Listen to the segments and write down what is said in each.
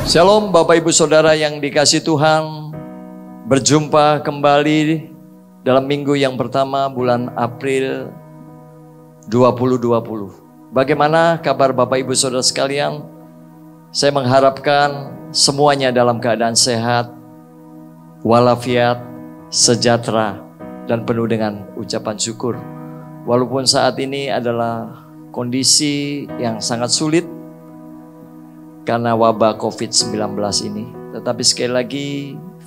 Shalom Bapak Ibu Saudara yang dikasihi Tuhan. Berjumpa kembali dalam minggu yang pertama bulan April 2020. Bagaimana kabar Bapak Ibu Saudara sekalian? Saya mengharapkan semuanya dalam keadaan sehat, walafiat, sejahtera, dan penuh dengan ucapan syukur. Walaupun saat ini adalah kondisi yang sangat sulit karena wabah COVID-19 ini. Tetapi sekali lagi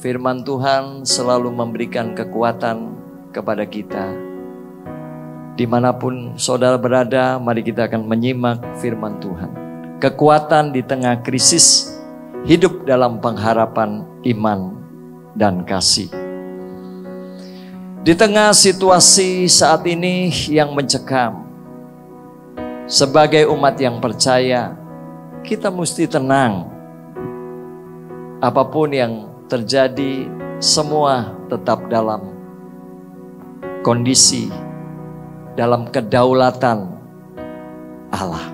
firman Tuhan selalu memberikan kekuatan kepada kita. Dimanapun saudara berada, mari kita akan menyimak firman Tuhan. Kekuatan di tengah krisis, hidup dalam pengharapan iman dan kasih. Di tengah situasi saat ini yang mencekam, sebagai umat yang percaya, kita mesti tenang. Apapun yang terjadi, semua tetap dalam kondisi, dalam kedaulatan Allah.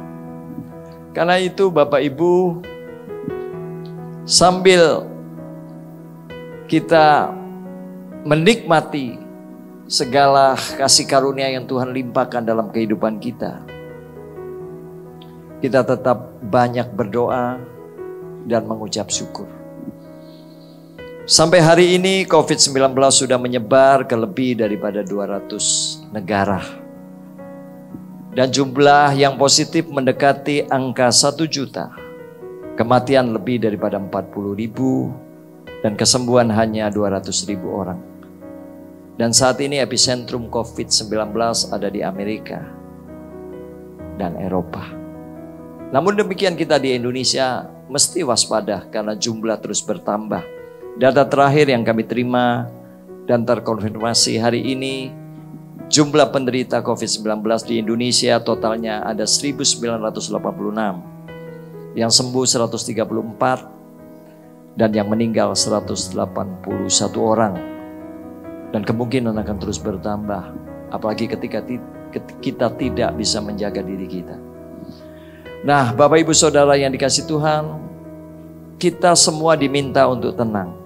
Karena itu Bapak Ibu, sambil kita menikmati segala kasih karunia yang Tuhan limpahkan dalam kehidupan kita, kita tetap banyak berdoa dan mengucap syukur. Sampai hari ini COVID-19 sudah menyebar ke lebih daripada 200 negara. Dan jumlah yang positif mendekati angka 1 juta. Kematian lebih daripada 40.000 dan kesembuhan hanya 200.000 orang. Dan saat ini epicentrum COVID-19 ada di Amerika dan Eropa. Namun demikian kita di Indonesia mesti waspada karena jumlah terus bertambah. Data terakhir yang kami terima dan terkonfirmasi hari ini, jumlah penderita COVID-19 di Indonesia totalnya ada 1.986. Yang sembuh 134 dan yang meninggal 181 orang. Dan kemungkinan akan terus bertambah, apalagi ketika kita tidak bisa menjaga diri kita. Nah, Bapak Ibu Saudara yang dikasihi Tuhan, kita semua diminta untuk tenang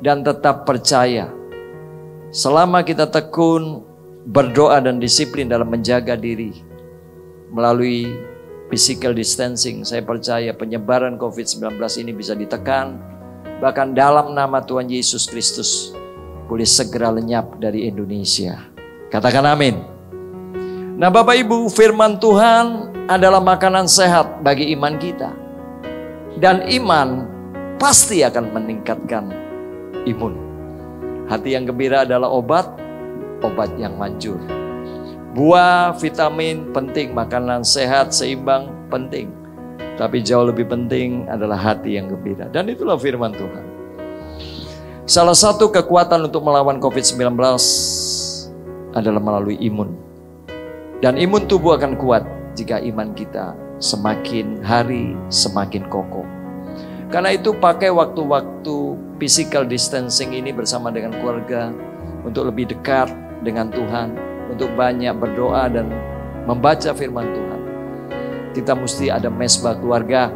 dan tetap percaya. Selama kita tekun berdoa dan disiplin dalam menjaga diri melalui physical distancing, saya percaya penyebaran COVID-19 ini bisa ditekan. Bahkan dalam nama Tuhan Yesus Kristus boleh segera lenyap dari Indonesia. Katakan amin. Nah Bapak Ibu, firman Tuhan adalah makanan sehat bagi iman kita. Dan iman pasti akan meningkatkan imun. Hati yang gembira adalah obat yang manjur. Buah, vitamin penting, makanan sehat, seimbang penting. Tapi jauh lebih penting adalah hati yang gembira. Dan itulah firman Tuhan. Salah satu kekuatan untuk melawan COVID-19 adalah melalui imun. Dan imun tubuh akan kuat jika iman kita semakin hari semakin kokoh. Karena itu pakai waktu-waktu physical distancing ini bersama dengan keluarga untuk lebih dekat dengan Tuhan, untuk banyak berdoa dan membaca firman Tuhan. Kita mesti ada mesbah keluarga.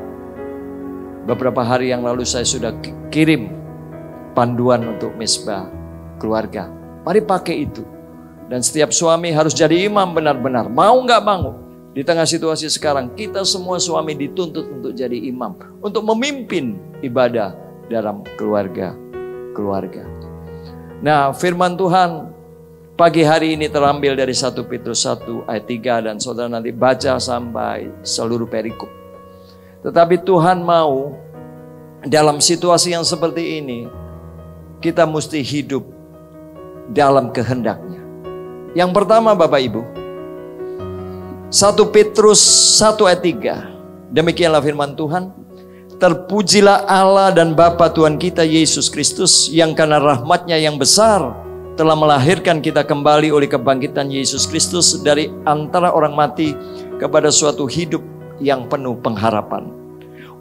Beberapa hari yang lalu saya sudah kirim panduan untuk mesbah keluarga. Mari pakai itu. Dan setiap suami harus jadi imam benar-benar. Mau gak mau. Di tengah situasi sekarang, kita semua suami dituntut untuk jadi imam. Untuk memimpin ibadah dalam keluarga. Nah, firman Tuhan pagi hari ini terambil dari 1 Petrus 1 ayat 3. Dan saudara nanti baca sampai seluruh perikop. Tetapi Tuhan mau dalam situasi yang seperti ini, kita mesti hidup dalam kehendaknya. Yang pertama Bapak Ibu, 1 Petrus 1 ayat 3. Demikianlah firman Tuhan. Terpujilah Allah dan Bapa Tuhan kita Yesus Kristus, yang karena rahmatnya yang besar telah melahirkan kita kembali oleh kebangkitan Yesus Kristus dari antara orang mati kepada suatu hidup yang penuh pengharapan.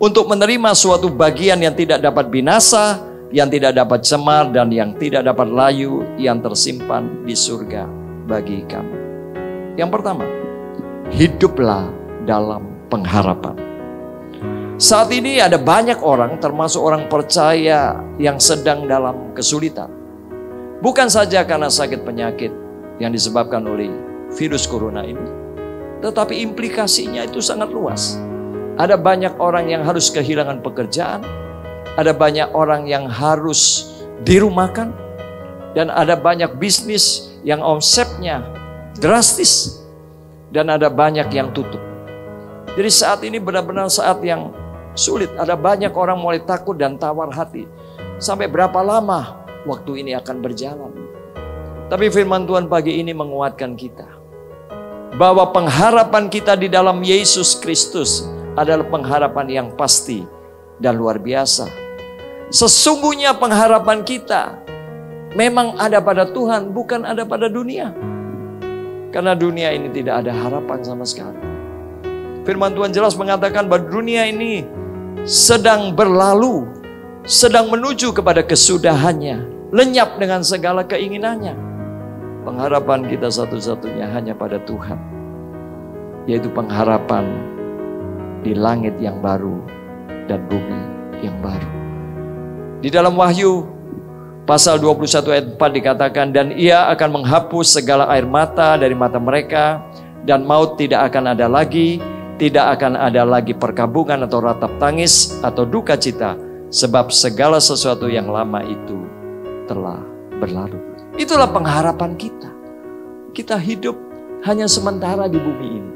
Untuk menerima suatu bagian yang tidak dapat binasa, yang tidak dapat cemar, dan yang tidak dapat layu, yang tersimpan di surga bagi kamu. Yang pertama, hiduplah dalam pengharapan. Saat ini ada banyak orang, termasuk orang percaya, yang sedang dalam kesulitan. Bukan saja karena sakit penyakit yang disebabkan oleh virus corona ini, tetapi implikasinya itu sangat luas. Ada banyak orang yang harus kehilangan pekerjaan, ada banyak orang yang harus dirumahkan, dan ada banyak bisnis yang omsetnya drastis, dan ada banyak yang tutup. Jadi saat ini benar-benar saat yang sulit. Ada banyak orang mulai takut dan tawar hati. Sampai berapa lama waktu ini akan berjalan? Tapi firman Tuhan pagi ini menguatkan kita bahwa pengharapan kita di dalam Yesus Kristus adalah pengharapan yang pasti dan luar biasa. Sesungguhnya pengharapan kita memang ada pada Tuhan, bukan ada pada dunia. Karena dunia ini tidak ada harapan sama sekali. Firman Tuhan jelas mengatakan bahwa dunia ini sedang berlalu, sedang menuju kepada kesudahannya, lenyap dengan segala keinginannya. Pengharapan kita satu-satunya hanya pada Tuhan, yaitu pengharapan di langit yang baru dan bumi yang baru. Di dalam Wahyu pasal 21 ayat 4 dikatakan, dan ia akan menghapus segala air mata dari mata mereka, dan maut tidak akan ada lagi. Tidak akan ada lagi perkabungan atau ratap tangis atau duka cita, sebab segala sesuatu yang lama itu telah berlalu. Itulah pengharapan kita. Kita hidup hanya sementara di bumi ini.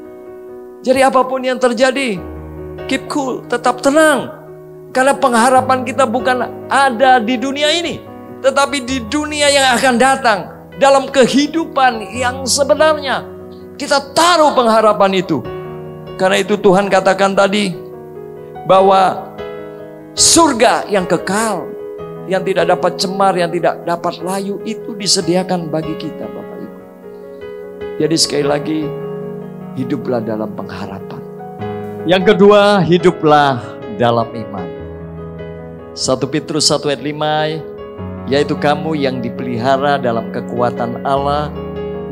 Jadi apapun yang terjadi, keep cool, tetap tenang. Karena pengharapan kita bukan ada di dunia ini, tetapi di dunia yang akan datang. Dalam kehidupan yang sebenarnya, kita taruh pengharapan itu. Karena itu Tuhan katakan tadi bahwa surga yang kekal, yang tidak dapat cemar, yang tidak dapat layu, itu disediakan bagi kita, Bapak Ibu. Jadi sekali lagi, hiduplah dalam pengharapan. Yang kedua, hiduplah dalam iman. 1 Petrus 1 ayat 5, yaitu kamu yang dipelihara dalam kekuatan Allah,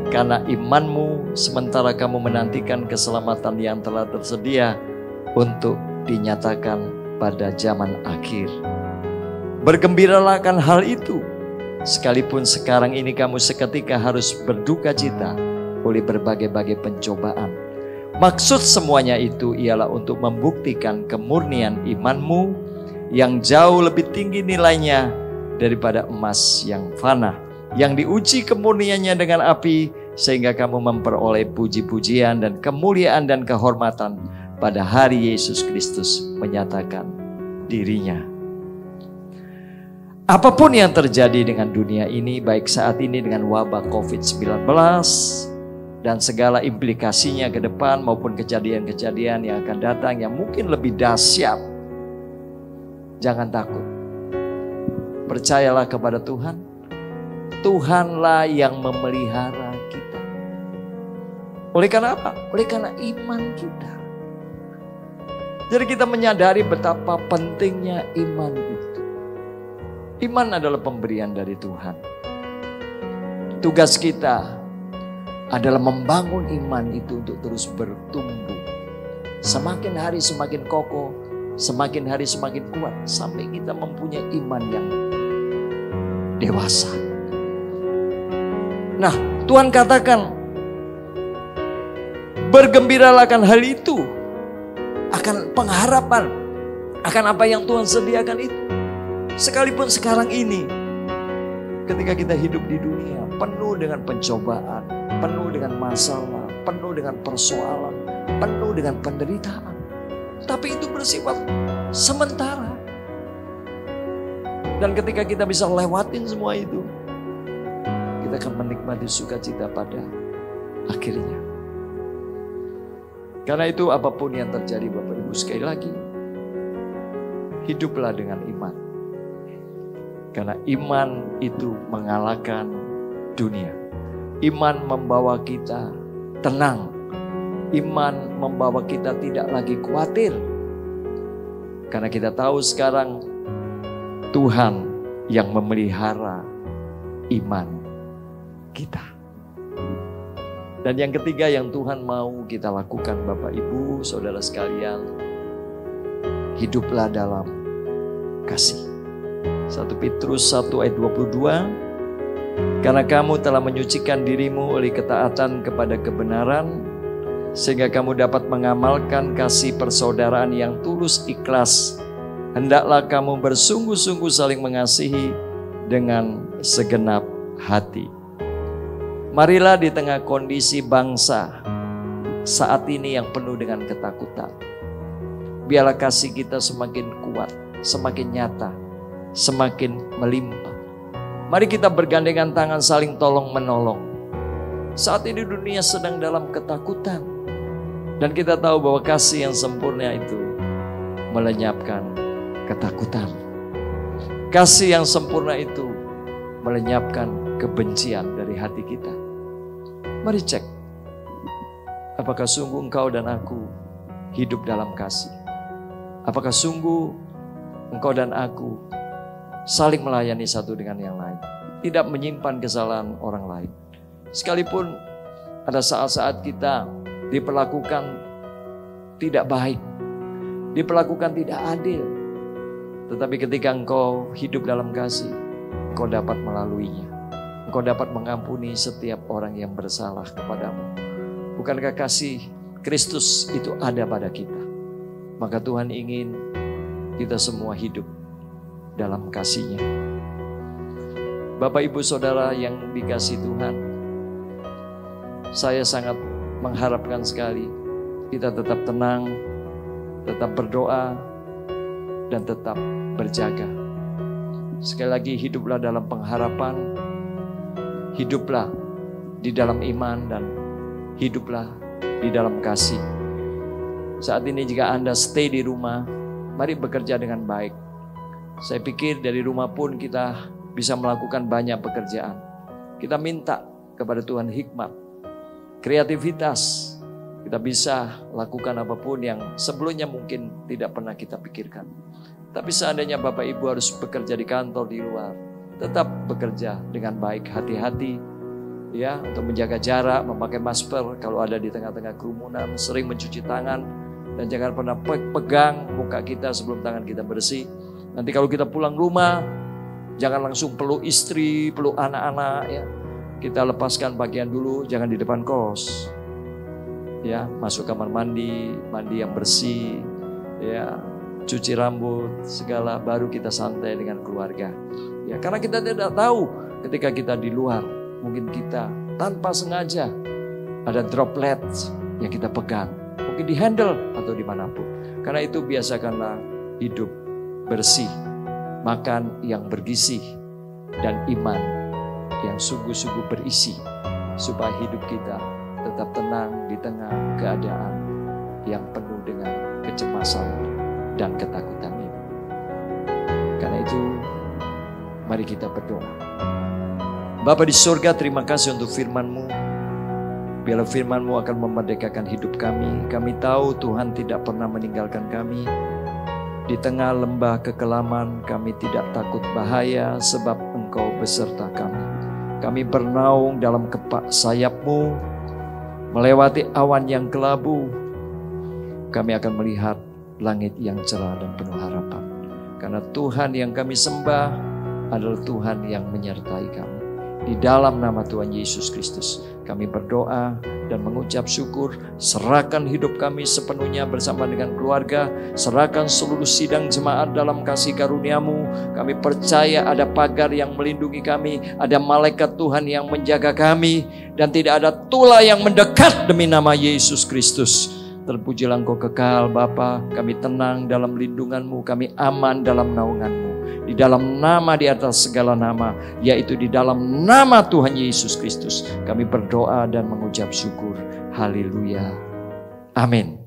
karena imanmu, sementara kamu menantikan keselamatan yang telah tersedia untuk dinyatakan pada zaman akhir. Bergembiralah akan hal itu, sekalipun sekarang ini kamu seketika harus berduka cita oleh berbagai-bagai pencobaan. Maksud semuanya itu ialah untuk membuktikan kemurnian imanmu yang jauh lebih tinggi nilainya daripada emas yang fana, yang diuji kemurniannya dengan api, sehingga kamu memperoleh puji-pujian dan kemuliaan dan kehormatan pada hari Yesus Kristus menyatakan dirinya. Apapun yang terjadi dengan dunia ini, baik saat ini dengan wabah COVID-19 dan segala implikasinya ke depan, maupun kejadian-kejadian yang akan datang yang mungkin lebih dahsyat, jangan takut. Percayalah kepada Tuhan. Tuhanlah yang memelihara kita. Oleh karena apa? Oleh karena iman kita. Jadi kita menyadari betapa pentingnya iman itu. Iman adalah pemberian dari Tuhan. Tugas kita adalah membangun iman itu untuk terus bertumbuh. Semakin hari semakin kokoh, semakin hari semakin kuat, sampai kita mempunyai iman yang dewasa. Nah, Tuhan katakan, bergembiralah akan hal itu, akan pengharapan, akan apa yang Tuhan sediakan itu. Sekalipun sekarang ini, ketika kita hidup di dunia penuh dengan pencobaan, penuh dengan masalah, penuh dengan persoalan, penuh dengan penderitaan, tapi itu bersifat sementara. Dan ketika kita bisa lewatin semua itu, kita akan menikmati sukacita pada akhirnya. Karena itu apapun yang terjadi Bapak Ibu, sekali lagi, hiduplah dengan iman. Karena iman itu mengalahkan dunia. Iman membawa kita tenang. Iman membawa kita tidak lagi khawatir. Karena kita tahu sekarang Tuhan yang memelihara iman kita. Dan yang ketiga yang Tuhan mau kita lakukan Bapak Ibu, Saudara sekalian, hiduplah dalam kasih. 1 Petrus 1 ayat 22, karena kamu telah menyucikan dirimu oleh ketaatan kepada kebenaran, sehingga kamu dapat mengamalkan kasih persaudaraan yang tulus ikhlas. Hendaklah kamu bersungguh-sungguh saling mengasihi dengan segenap hati. Marilah di tengah kondisi bangsa saat ini yang penuh dengan ketakutan, biarlah kasih kita semakin kuat, semakin nyata, semakin melimpah. Mari kita bergandengan tangan saling tolong menolong. Saat ini dunia sedang dalam ketakutan, dan kita tahu bahwa kasih yang sempurna itu melenyapkan ketakutan. Kasih yang sempurna itu melenyapkan kebencian dari hati kita. Mari cek, apakah sungguh engkau dan aku hidup dalam kasih? Apakah sungguh engkau dan aku saling melayani satu dengan yang lain, tidak menyimpan kesalahan orang lain? Sekalipun ada saat-saat kita diperlakukan tidak baik, diperlakukan tidak adil, tetapi ketika engkau hidup dalam kasih, engkau dapat melaluinya. Engkau dapat mengampuni setiap orang yang bersalah kepadamu. Bukankah kasih Kristus itu ada pada kita? Maka Tuhan ingin kita semua hidup dalam kasih-Nya. Bapak, Ibu, Saudara yang dikasihi Tuhan, saya sangat mengharapkan sekali kita tetap tenang, tetap berdoa, dan tetap berjaga. Sekali lagi, hiduplah dalam pengharapan, hiduplah di dalam iman, dan hiduplah di dalam kasih. Saat ini jika Anda stay di rumah, mari bekerja dengan baik. Saya pikir dari rumah pun kita bisa melakukan banyak pekerjaan. Kita minta kepada Tuhan hikmat, kreativitas. Kita bisa lakukan apapun yang sebelumnya mungkin tidak pernah kita pikirkan. Tapi seandainya Bapak Ibu harus bekerja di kantor, di luar, tetap bekerja dengan baik, hati-hati ya, untuk menjaga jarak, memakai masker kalau ada di tengah-tengah kerumunan, sering mencuci tangan, dan jangan pernah pegang muka kita sebelum tangan kita bersih. Nanti kalau kita pulang rumah, jangan langsung peluk istri, peluk anak-anak ya. Kita lepaskan pakaian dulu, jangan di depan kos. Ya, masuk kamar mandi, mandi yang bersih, ya, cuci rambut, segala, baru kita santai dengan keluarga. Ya, karena kita tidak tahu ketika kita di luar, mungkin kita tanpa sengaja ada droplet yang kita pegang, mungkin di handle atau dimanapun. Karena itu biasakanlah hidup bersih, makan yang bergizi, dan iman yang sungguh-sungguh berisi, supaya hidup kita tetap tenang di tengah keadaan yang penuh dengan kecemasan dan ketakutan ini. Karena itu, mari kita berdoa. Bapa di surga, terima kasih untuk firman-Mu. Biarlah firman-Mu akan memerdekakan hidup kami. Kami tahu Tuhan tidak pernah meninggalkan kami. Di tengah lembah kekelaman, kami tidak takut bahaya sebab Engkau beserta kami. Kami bernaung dalam kepak sayap-Mu, melewati awan yang kelabu. Kami akan melihat langit yang cerah dan penuh harapan. Karena Tuhan yang kami sembah adalah Tuhan yang menyertai kami. Di dalam nama Tuhan Yesus Kristus, kami berdoa dan mengucap syukur. Serahkan hidup kami sepenuhnya bersama dengan keluarga. Serahkan seluruh sidang jemaat dalam kasih karunia-Mu. Kami percaya ada pagar yang melindungi kami, ada malaikat Tuhan yang menjaga kami, dan tidak ada tulah yang mendekat demi nama Yesus Kristus. Terpujilah Engkau kekal Bapa. Kami tenang dalam lindungan-Mu, kami aman dalam naungan-Mu. Di dalam nama di atas segala nama, yaitu di dalam nama Tuhan Yesus Kristus, kami berdoa dan mengucap syukur. Haleluya. Amin.